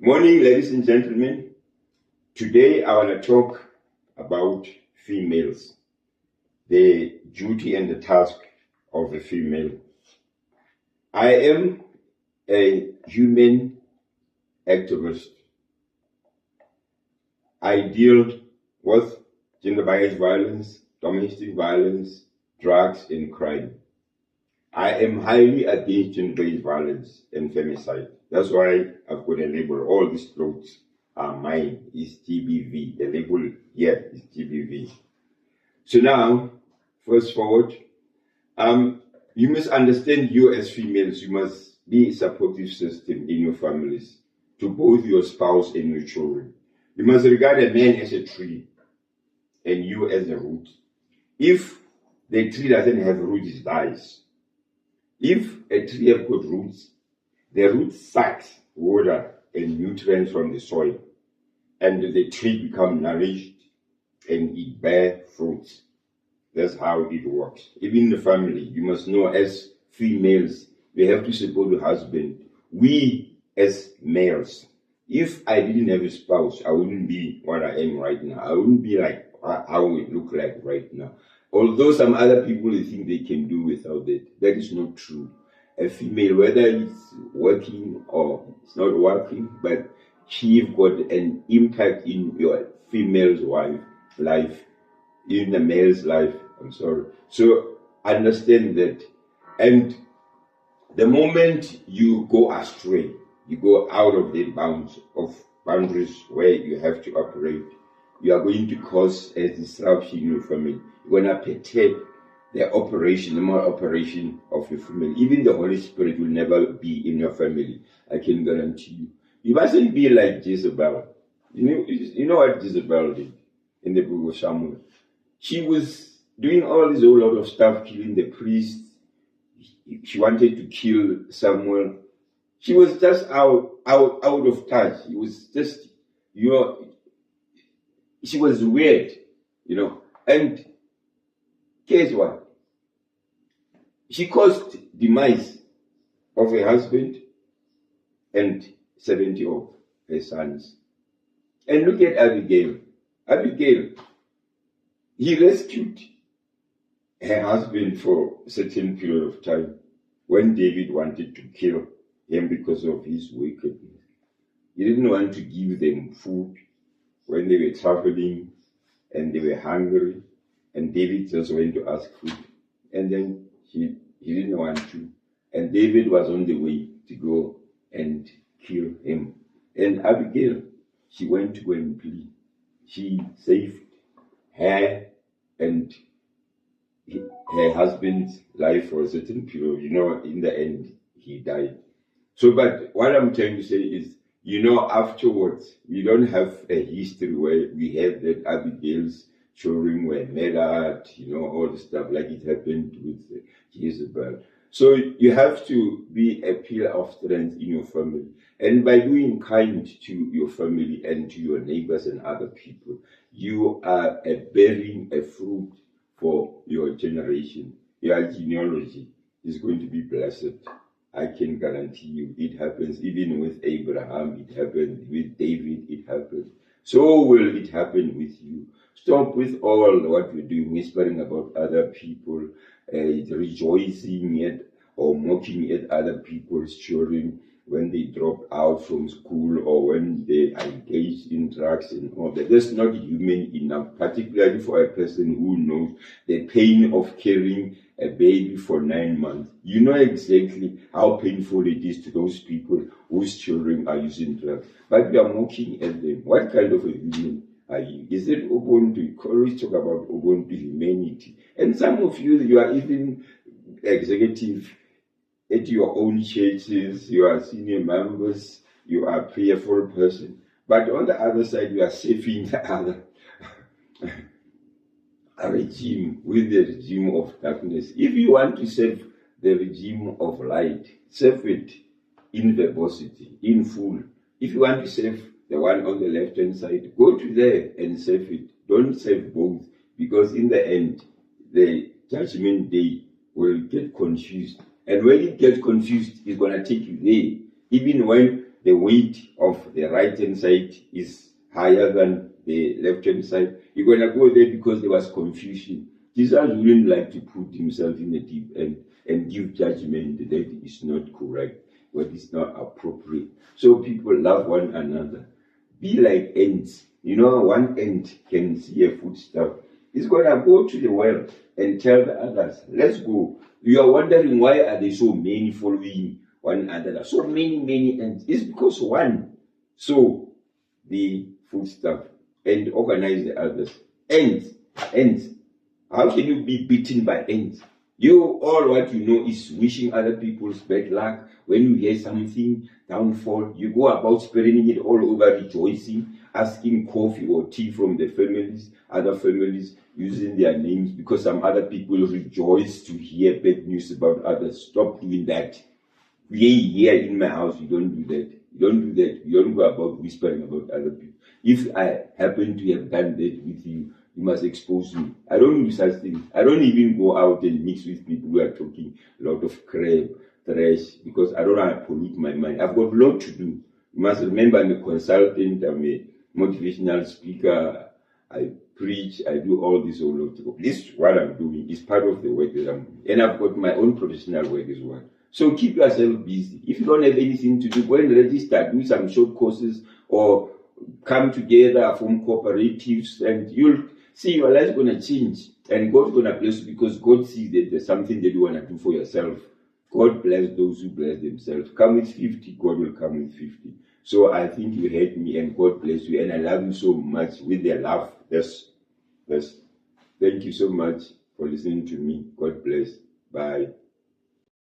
Morning, ladies and gentlemen. Today I want to talk about females, the duty and the task of a female. I am a human activist. I deal with gender-based violence, domestic violence, drugs, and crime. I am highly against gender-based violence and femicide. That's why I've got a label. All these clothes are mine. It's GBV. The label here is GBV. So now, first forward, you must understand, you as females, you must be a supportive system in your families to both your spouse and your children. You must regard a man as a tree and you as a root. If the tree doesn't have roots, it dies. If a tree has got roots, the roots sucks water and nutrients from the soil, and the tree becomes nourished and it bears fruits. That's how it works. Even in the family, you must know, as females, we have to support the husband. We as males, if I didn't have a spouse, I wouldn't be what I am right now. I wouldn't be like how we look like right now. Although some other people think they can do without it, that is not true. A female, whether it's working or it's not working, but she's got an impact in your female's life, in the male's life. So understand that. And the moment you go astray, you go out of the boundaries where you have to operate, you are going to cause a disruption in your family. You're going to perturb the moral operation of your family. Even the Holy Spirit will never be in your family. I can guarantee you. You mustn't be like Jezebel. You know what Jezebel did in the book of Samuel? She was doing all this whole lot of stuff, killing the priests. She wanted to kill Samuel. She was just out of touch. It was just, she was weird, And guess what? She caused demise of her husband and 70 of her sons. And look at Abigail. Abigail, he rescued her husband for a certain period of time when David wanted to kill him because of his wickedness. He didn't want to give them food when they were traveling and they were hungry, and David just went to ask food. And then he didn't want to. And David was on the way to go and kill him. And Abigail, she went to go and plead. She saved her and her husband's life for a certain period. In the end, he died. So, but what I'm trying to say is, afterwards, we don't have a history where we have that Abigail's children were murdered, all the stuff like it happened with Jezebel. So you have to be a pillar of strength in your family. And by doing kind to your family and to your neighbors and other people, you are bearing a fruit for your generation. Your genealogy is going to be blessed. I can guarantee you it happens even with Abraham, it happened with David, it happened. So will it happen with you. Stop with all what you're doing, whispering about other people, rejoicing at or mocking at other people's children when they drop out from school or when they are engaged in drugs and all that. That's not human enough, particularly for a person who knows the pain of carrying a baby for 9 months. You know exactly how painful it is to those people whose children are using drugs. But we are mocking at them. What kind of a human are you? Is it open to, always talk about open to humanity? And some of you are even executive at your own churches, you are senior members, you are a prayerful person. But on the other side, you are saving the other regime with the regime of darkness. If you want to save the regime of light, save it in verbosity, in full. If you want to save the one on the left-hand side, go to there and save it. Don't save both, because in the end, the judgment day will get confused. And when it gets confused, it's going to take you there. Even when the weight of the right hand side is higher than the left hand side. You're going to go there because there was confusion. Jesus wouldn't like to put himself in the deep end and give judgment that is not correct, what is not appropriate. So people love one another. Be like ants. You know, one ant can see a foodstuff. It's going to go to the well and tell the others, let's go. You are wondering why are there so many following one another? So many ants. It's because one saw the foodstuff and organize the others. Ants. How can you be beaten by ants? You, all what you know is wishing other people's bad luck. When you hear something, downfall, you go about spreading it all over, rejoicing, asking coffee or tea from the families, other families, using their names because some other people rejoice to hear bad news about others. Stop doing that. Here in my house, you don't do that. You don't do that. You don't go about whispering about other people. If I happen to have done that with you, you must expose me. I don't do such things. I don't even go out and mix with people who are talking a lot of crap, trash, because I don't want to pollute my mind. I've got a lot to do. You must remember I'm a consultant, I'm a motivational speaker, I preach, I do all this all of the. This is what I'm doing. It's part of the work that I'm doing. And I've got my own professional work as well. So keep yourself busy. If you don't have anything to do, go and register, do some short courses, or come together, form cooperatives, and you'll see your life's going to change. And God's going to bless you because God sees that there's something that you want to do for yourself. God bless those who bless themselves. Come with 50, God will come with 50. So I think you heard me, and God bless you. And I love you so much with their love. Yes. Thank you so much for listening to me. God bless. Bye.